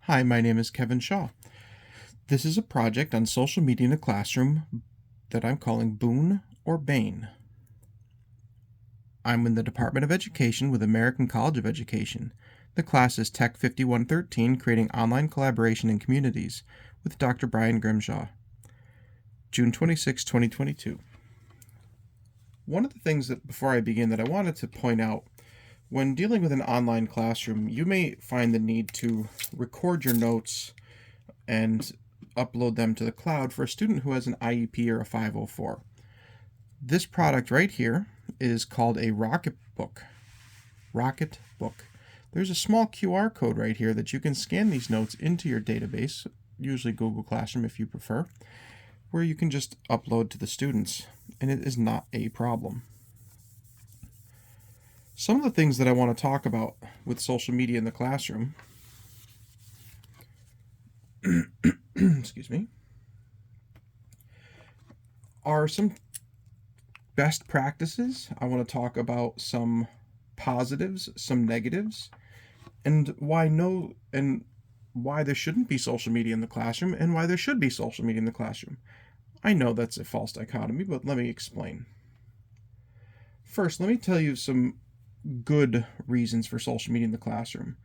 Hi, my name is Kevin Shaw. This is a project on social media in the classroom that I'm calling Boon or Bane. I'm in the Department of Education with American College of Education. The class is Tech 5113, Creating Online Collaboration in Communities, with Dr. Brian Grimshaw. June 26, 2022. One of the things that, before I begin, that I wanted to point out, when dealing with an online classroom, you may find the need to record your notes and upload them to the cloud for a student who has an IEP or a 504. This product right here is called a Rocketbook. There's a small QR code right here that you can scan these notes into your database, usually Google Classroom if you prefer, where you can just upload to the students, and it is not a problem. Some of the things that I want to talk about with social media in the classroom excuse me, are some best practices. I want to talk about some positives, some negatives, and why there shouldn't be social media in the classroom and why there should be social media in the classroom. I know that's a false dichotomy, but let me explain. First, let me tell you some good reasons for social media in the classroom.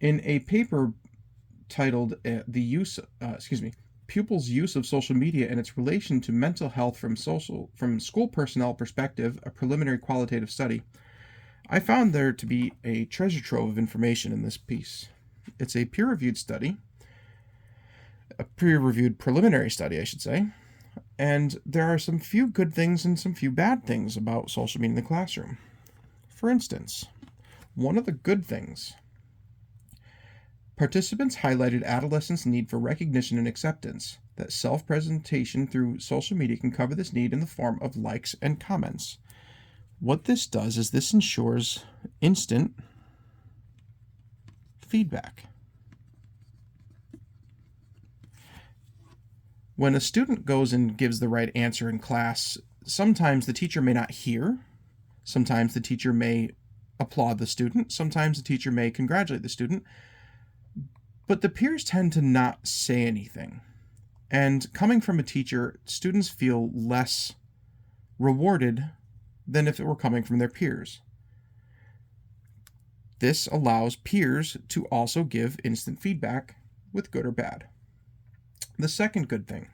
In a paper titled Pupils' Use of Social Media and Its Relation to Mental Health from School Personnel Perspective, a Preliminary Qualitative Study, I found there to be a treasure trove of information in this piece. It's a peer-reviewed preliminary study, I should say, and there are some few good things and some few bad things about social media in the classroom. For instance, one of the good things: participants highlighted adolescents' need for recognition and acceptance, that self-presentation through social media can cover this need in the form of likes and comments. What this does is this ensures instant feedback. When a student goes and gives the right answer in class, sometimes the teacher may not hear, sometimes the teacher may applaud the student, sometimes the teacher may congratulate the student, but the peers tend to not say anything. And coming from a teacher, students feel less rewarded than if it were coming from their peers. This allows peers to also give instant feedback with good or bad. The second good thing: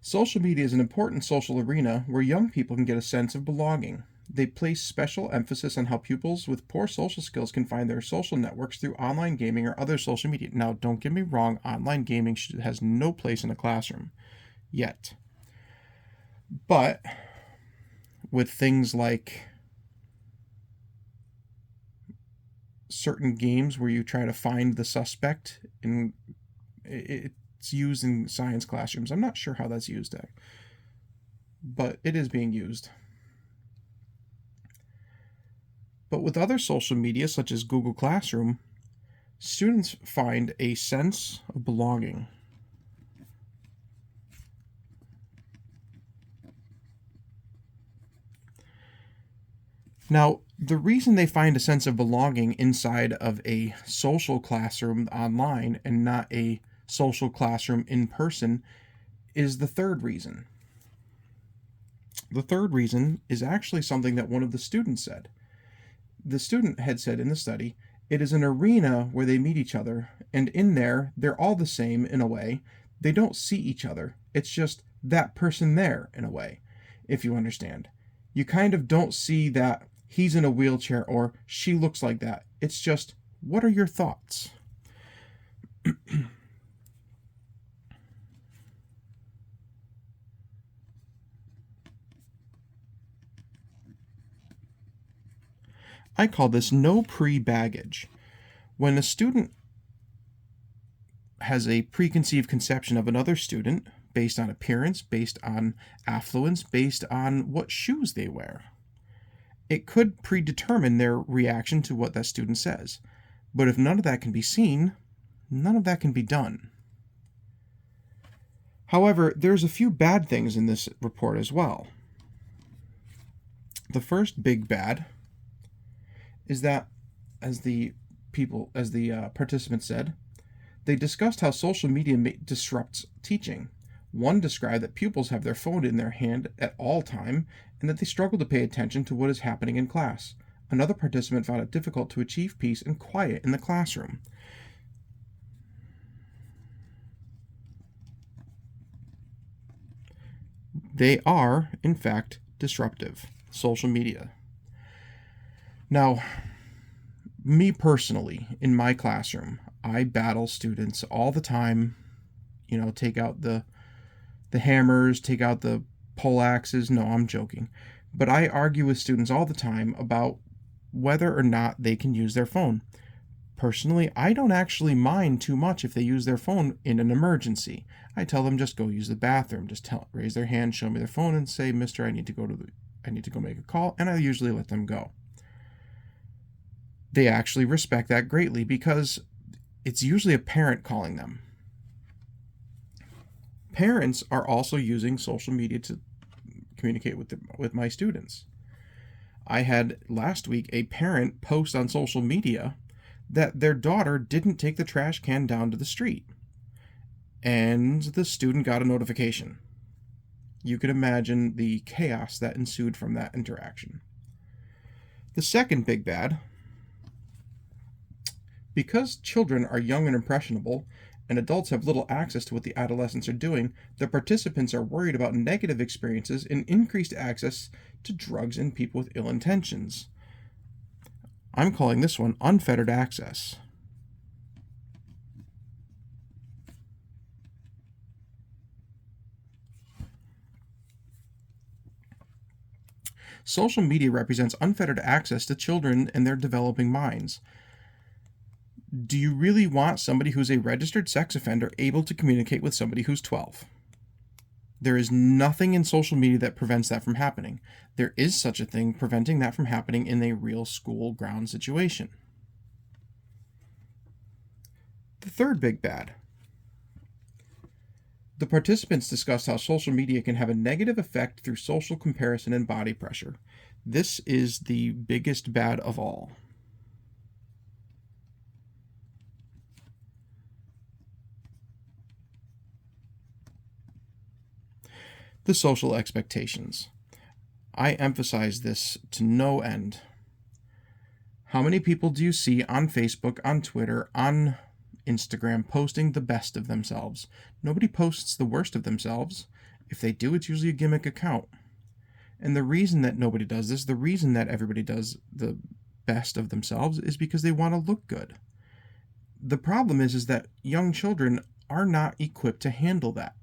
social media is an important social arena where young people can get a sense of belonging. They place special emphasis on how pupils with poor social skills can find their social networks through online gaming or other social media. Now, don't get me wrong, online gaming has no place in a classroom yet. But with things like certain games where you try to find the suspect, and it's used in science classrooms. I'm not sure how that's used, but it is being used. But with other social media, such as Google Classroom, students find a sense of belonging. Now, the reason they find a sense of belonging inside of a social classroom online and not a social classroom in person is the third reason. The third reason is actually something that one of the students said. The student had said in the study, it is an arena where they meet each other, and in there, they're all the same in a way. They don't see each other. It's just that person there in a way, if you understand. You kind of don't see that he's in a wheelchair or she looks like that. It's just, what are your thoughts? I call this no pre-baggage. When a student has a preconceived conception of another student based on appearance, based on affluence, based on what shoes they wear, it could predetermine their reaction to what that student says. But if none of that can be seen, none of that can be done. However, there's a few bad things in this report as well. The first big bad is that, as the participants said, they discussed how social media disrupts teaching. One described that pupils have their phone in their hand at all time and that they struggle to pay attention to what is happening in class. Another participant found it difficult to achieve peace and quiet in the classroom. They are, in fact, disruptive. Social media. Now, me personally, in my classroom, I battle students all the time. Take out the hammers, take out the pole axes. No, I'm joking. But I argue with students all the time about whether or not they can use their phone. Personally, I don't actually mind too much if they use their phone in an emergency. I tell them just go use the bathroom. Just raise their hand, show me their phone, and say, "Mister, I need to go make a call," and I usually let them go. They actually respect that greatly because it's usually a parent calling them. Parents are also using social media to communicate with my students. I had last week a parent post on social media that their daughter didn't take the trash can down to the street, and the student got a notification. You can imagine the chaos that ensued from that interaction. The second big bad: because children are young and impressionable, and adults have little access to what the adolescents are doing, the participants are worried about negative experiences and increased access to drugs and people with ill intentions. I'm calling this one unfettered access. Social media represents unfettered access to children and their developing minds. Do you really want somebody who's a registered sex offender able to communicate with somebody who's 12? There is nothing in social media that prevents that from happening. There is such a thing preventing that from happening in a real school ground situation. The third big bad: the participants discussed how social media can have a negative effect through social comparison and body pressure. This is the biggest bad of all. The social expectations. I emphasize this to no end. How many people do you see on Facebook, on Twitter, on Instagram posting the best of themselves? Nobody posts the worst of themselves. If they do, it's usually a gimmick account. And the reason that nobody does this, the reason that everybody does the best of themselves, is because they want to look good. The problem is that young children are not equipped to handle that.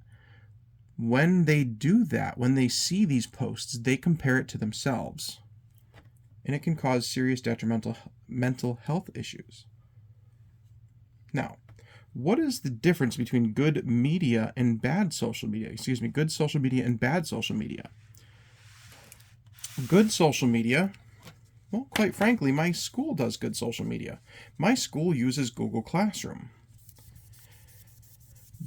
When they do that, when they see these posts, they compare it to themselves, and it can cause serious detrimental mental health issues. Now, what is the difference between good media and bad social media? Good social media and bad social media. Good social media, well, quite frankly, my school does good social media. My school uses Google Classroom.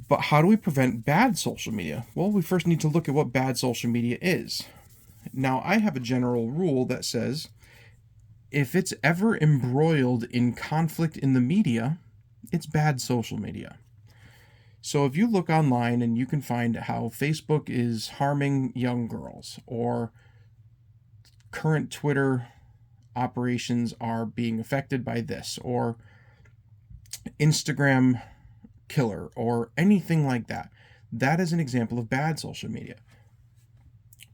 But how do we prevent bad social media? Well, we first need to look at what bad social media is. Now, I have a general rule that says if it's ever embroiled in conflict in the media, it's bad social media. So if you look online and you can find how Facebook is harming young girls, or current Twitter operations are being affected by this, or Instagram killer, or anything like that, that is an example of bad social media.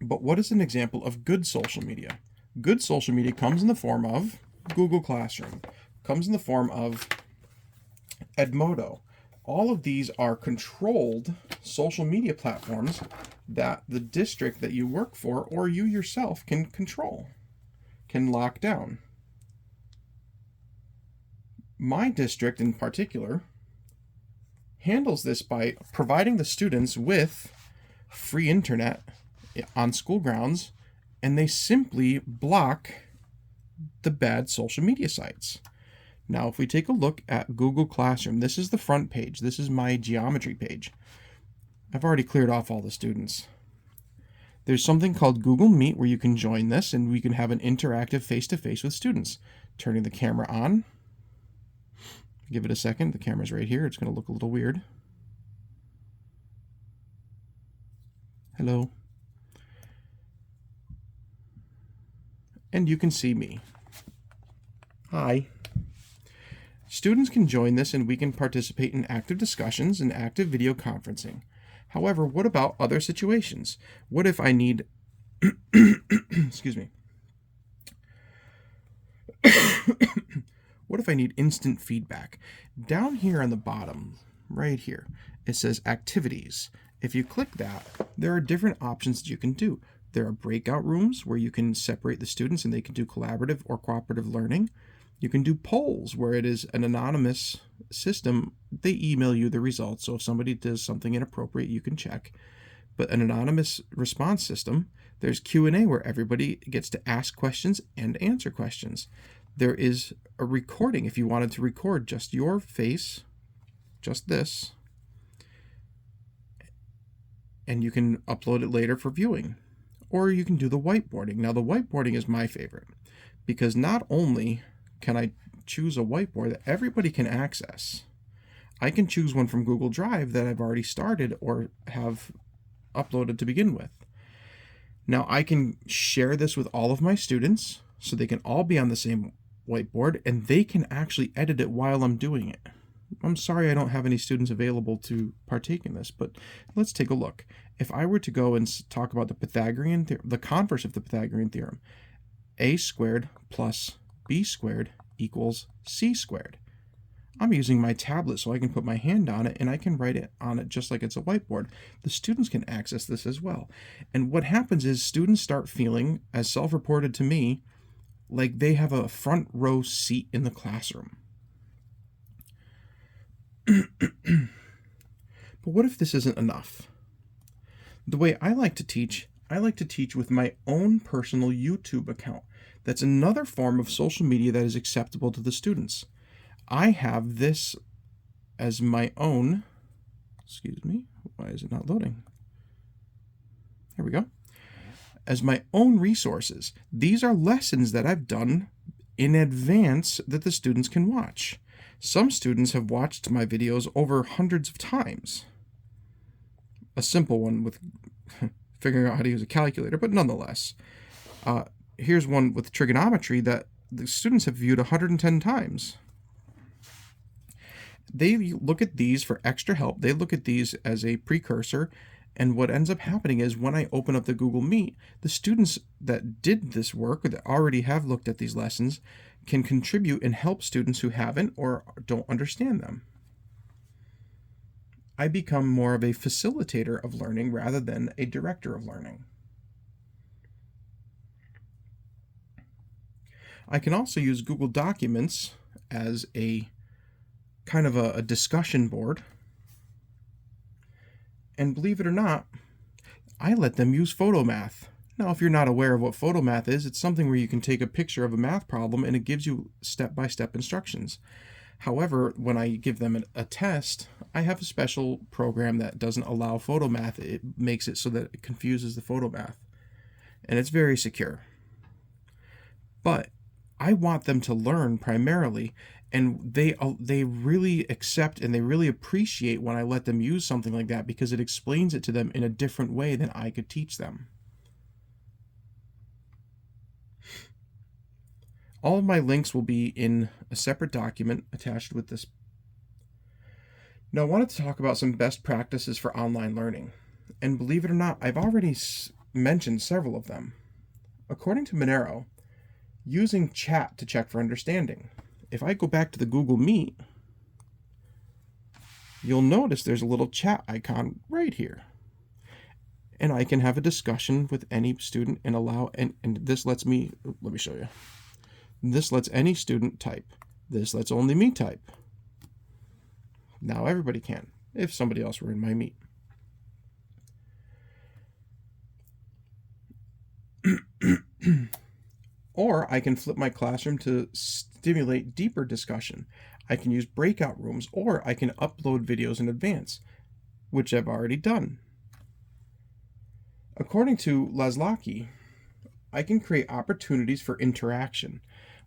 But what is an example of good social media? Good social media comes in the form of Google Classroom, comes in the form of Edmodo. All of these are controlled social media platforms that the district that you work for or you yourself can control, can lock down. My district in particular handles this by providing the students with free internet on school grounds, and they simply block the bad social media sites. Now, if we take a look at Google Classroom, this is the front page. This is my geometry page. I've already cleared off all the students. There's something called Google Meet where you can join this and we can have an interactive face-to-face with students. Turning the camera on. Give it a second. The camera's right here. It's going to look a little weird. Hello. And you can see me. Hi. Students can join this and we can participate in active discussions and active video conferencing. However, what about other situations? What if I need, excuse me. What if I need instant feedback? Down here on the bottom, right here, it says activities. If you click that, there are different options that you can do. There are breakout rooms where you can separate the students and they can do collaborative or cooperative learning. You can do polls where it is an anonymous system. They email you the results. So if somebody does something inappropriate, you can check. But an anonymous response system. There's Q&A where everybody gets to ask questions and answer questions. There is a recording if you wanted to record just your face, just this, and you can upload it later for viewing. Or you can do the whiteboarding. Now the whiteboarding is my favorite because not only can I choose a whiteboard that everybody can access, I can choose one from Google Drive that I've already started or have uploaded to begin with. Now I can share this with all of my students so they can all be on the same whiteboard and they can actually edit it while I'm doing it. I'm sorry I don't have any students available to partake in this, but let's take a look. If I were to go and talk about the Pythagorean theorem, the converse of the Pythagorean theorem, a squared plus b squared equals c squared. I'm using my tablet so I can put my hand on it and I can write it on it just like it's a whiteboard. The students can access this as well. And what happens is students start feeling, as self-reported to me, like they have a front row seat in the classroom. But what if this isn't enough? The way I like to teach with my own personal YouTube account. That's another form of social media that is acceptable to the students. I have this as my own, excuse me, why is it not loading? There we go. As my own resources. These are lessons that I've done in advance that the students can watch. Some students have watched my videos over hundreds of times. A simple one with figuring out how to use a calculator, but nonetheless. Here's one with trigonometry that the students have viewed 110 times. They look at these for extra help. They look at these as a precursor. And what ends up happening is when I open up the Google Meet, the students that did this work or that already have looked at these lessons can contribute and help students who haven't or don't understand them. I become more of a facilitator of learning rather than a director of learning. I can also use Google Documents as a kind of a discussion board. And believe it or not, I let them use PhotoMath. Now, if you're not aware of what PhotoMath is, it's something where you can take a picture of a math problem and it gives you step-by-step instructions. However, when I give them a test, I have a special program that doesn't allow PhotoMath. It makes it so that it confuses the PhotoMath. And it's very secure. But I want them to learn primarily, and they really accept and they really appreciate when I let them use something like that because it explains it to them in a different way than I could teach them. All of my links will be in a separate document attached with this. Now, I wanted to talk about some best practices for online learning. And believe it or not, I've already mentioned several of them. According to Monero, using chat to check for understanding. If I go back to the Google Meet, you'll notice there's a little chat icon right here. And I can have a discussion with any student and allow, and this lets me, let me show you. This lets any student type. This lets only me type. Now everybody can, if somebody else were in my Meet. Or I can flip my classroom to stimulate deeper discussion. I can use breakout rooms, or I can upload videos in advance, which I've already done. According to Laszlo, I can create opportunities for interaction.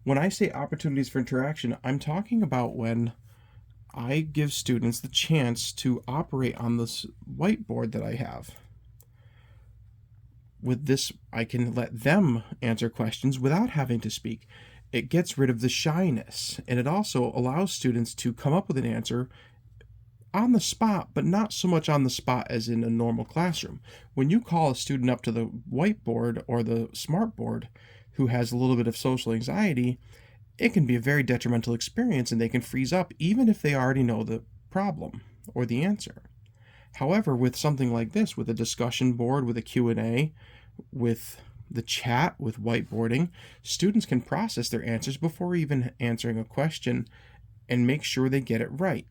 When I say opportunities for interaction, I'm talking about when I give students the chance to operate on this whiteboard that I have. With this, I can let them answer questions without having to speak. It gets rid of the shyness, and it also allows students to come up with an answer on the spot, but not so much on the spot as in a normal classroom. When you call a student up to the whiteboard or the smartboard who has a little bit of social anxiety, it can be a very detrimental experience, and they can freeze up even if they already know the problem or the answer. However, with something like this, with a discussion board, with a Q&A, with the chat, with whiteboarding, students can process their answers before even answering a question and make sure they get it right.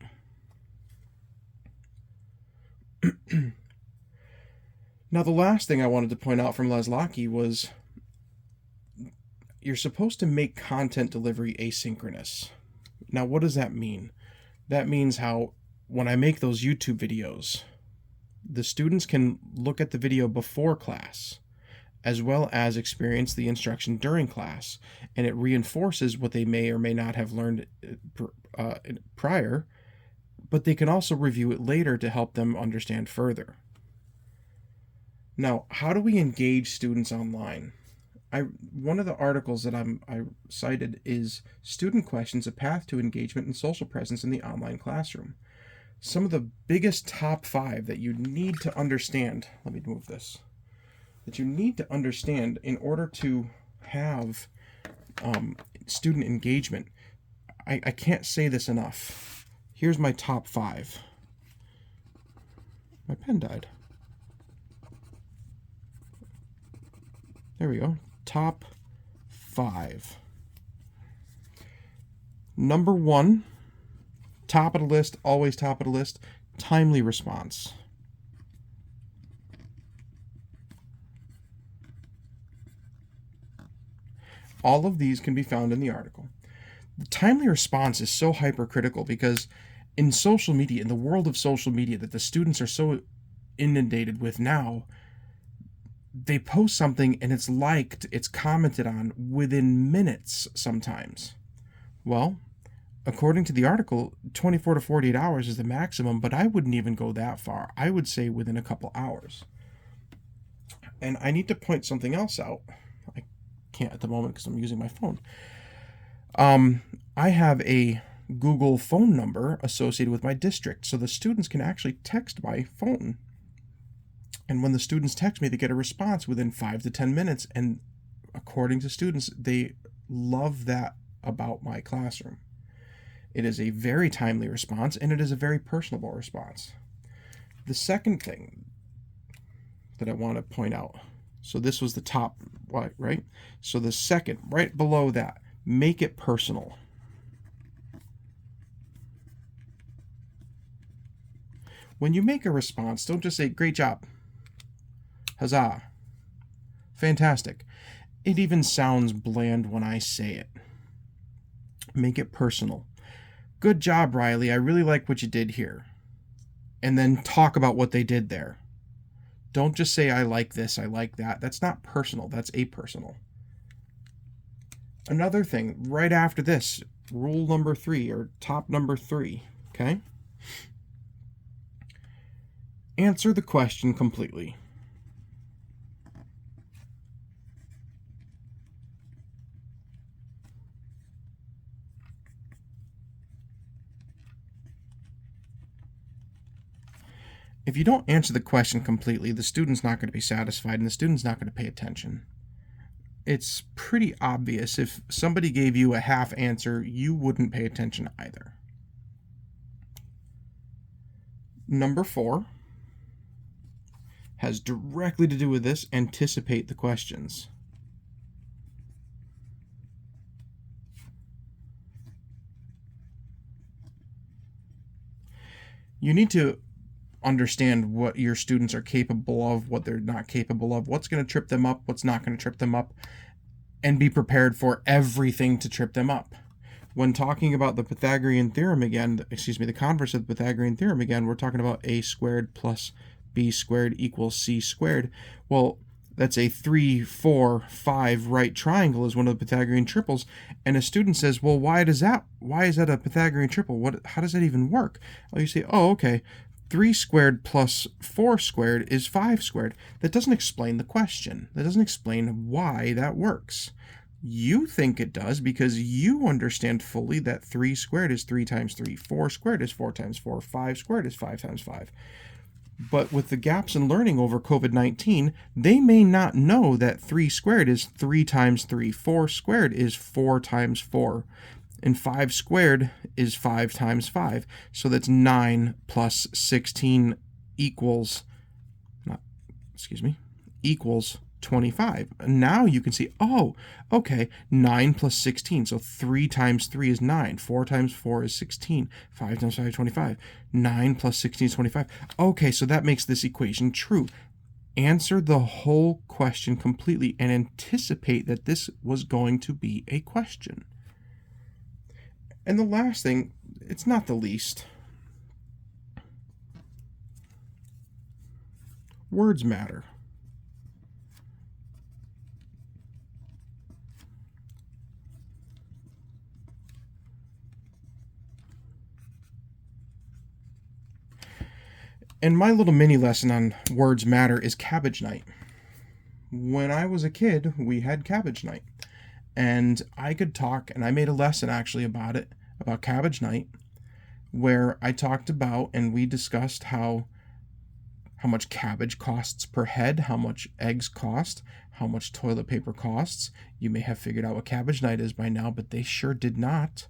Now, the last thing I wanted to point out from Leslocky was you're supposed to make content delivery asynchronous. Now, what does that mean? That means how when I make those YouTube videos, the students can look at the video before class, as well as experience the instruction during class, and it reinforces what they may or may not have learned prior, but they can also review it later to help them understand further. Now, how do we engage students online? One of the articles that I cited is Student Questions, A Path to Engagement and Social Presence in the Online Classroom. Some of the biggest top 5 that you need to understand, let me move this, that you need to understand in order to have student engagement. I can't say this enough. Here's my top 5. My pen died. There we go. Top 5. Number 1, top of the list, always top of the list, timely response. All of these can be found in the article. The timely response is so hypercritical because in social media, in the world of social media that the students are so inundated with now, they post something and it's liked, it's commented on within minutes sometimes. Well, according to the article, 24 to 48 hours is the maximum, but I wouldn't even go that far. I would say within a couple hours. And I need to point something else out. I can't at the moment because I'm using my phone. I have a Google phone number associated with my district, so the students can actually text my phone. And when the students text me, they get a response within 5 to 10 minutes. And according to students, they love that about my classroom. It is a very timely response, and it is a very personable response. The second thing that I want to point out, so this was the top, right? So the second, right below that, make it personal. When you make a response, don't just say, great job. Huzzah. Fantastic. It even sounds bland when I say it. Make it personal. Good job, Riley. I really like what you did here. And then talk about what they did there. Don't just say, I like this, I like that. That's not personal. That's apersonal. Another thing, right after this, rule number 3, or top number 3, okay? Answer the question completely. If you don't answer the question completely, the student's not going to be satisfied and the student's not going to pay attention. It's pretty obvious if somebody gave you a half answer, you wouldn't pay attention either. Number 4 has directly to do with this. Anticipate the questions. You need to understand what your students are capable of, what they're not capable of, what's going to trip them up, what's not going to trip them up, and be prepared for everything to trip them up. When talking about the Pythagorean theorem again, the converse of the Pythagorean theorem again, we're talking about a squared plus b squared equals c squared. Well, that's a 3, 4, 5 right triangle is one of the Pythagorean triples, and a student says, well, why is that a Pythagorean triple? How does that even work? Well, you say, oh, okay, 3 squared plus 4 squared is 5 squared. That doesn't explain the question. That doesn't explain why that works. You think it does because you understand fully that 3 squared is 3 times 3, 4 squared is 4 times 4, 5 squared is 5 times 5. But with the gaps in learning over COVID-19, they may not know that 3 squared is 3 times 3, 4 squared is 4 times 4, and 5 squared is 5 times 5. So that's 9 plus 16 equals, equals 25. And now you can see, oh, okay, 9 plus 16. So 3 times 3 is 9. 4 times 4 is 16. 5 times 5 is 25. 9 plus 16 is 25. Okay, so that makes this equation true. Answer the whole question completely and anticipate that this was going to be a question. And the last thing, it's not the least, words matter. And my little mini lesson on words matter is cabbage night. When I was a kid, we had cabbage night. And I could talk, and I made a lesson actually about it, about cabbage night, where I talked about and we discussed how much cabbage costs per head, how much eggs cost, how much toilet paper costs. You may have figured out what cabbage night is by now, but they sure did not.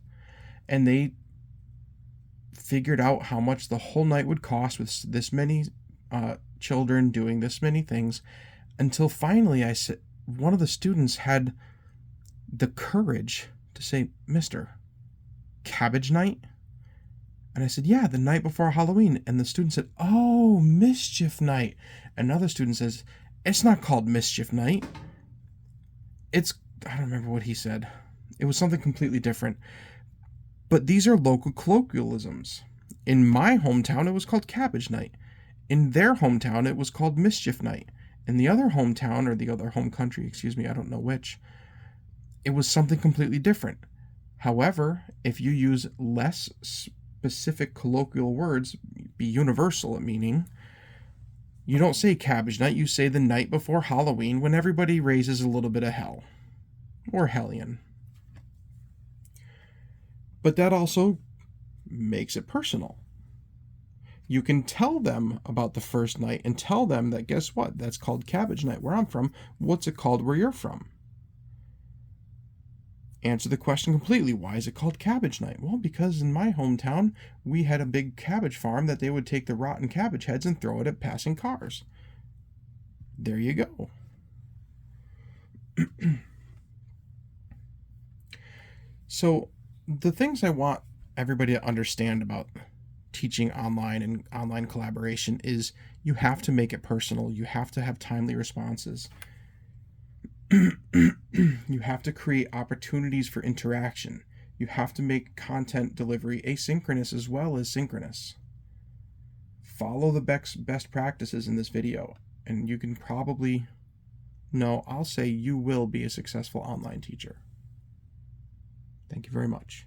And they figured out how much the whole night would cost with this many children doing this many things, until finally I said, one of the students had the courage to say, Mister, cabbage night? And I said, yeah, the night before Halloween. And the student said, oh, mischief night. Another student says, it's not called mischief night. I don't remember what he said. It was something completely different. But these are local colloquialisms. In my hometown, it was called cabbage night. In their hometown, it was called mischief night. In the other hometown, or the other home country, I don't know which, it was something completely different. However, if you use less specific colloquial words, be universal at meaning, you don't say cabbage night, you say the night before Halloween when everybody raises a little bit of hell. Or hellion. But that also makes it personal. You can tell them about the first night and tell them that, guess what? That's called cabbage night where I'm from. What's it called where you're from? Answer the question completely. Why is it called cabbage night? Well, because in my hometown, we had a big cabbage farm that they would take the rotten cabbage heads and throw it at passing cars. There you go. So, the things I want everybody to understand about teaching online and online collaboration is you have to make it personal. You have to have timely responses. You have to create opportunities for interaction. You have to make content delivery asynchronous as well as synchronous. Follow the best practices in this video, and you can probably, I'll say you will be a successful online teacher. Thank you very much.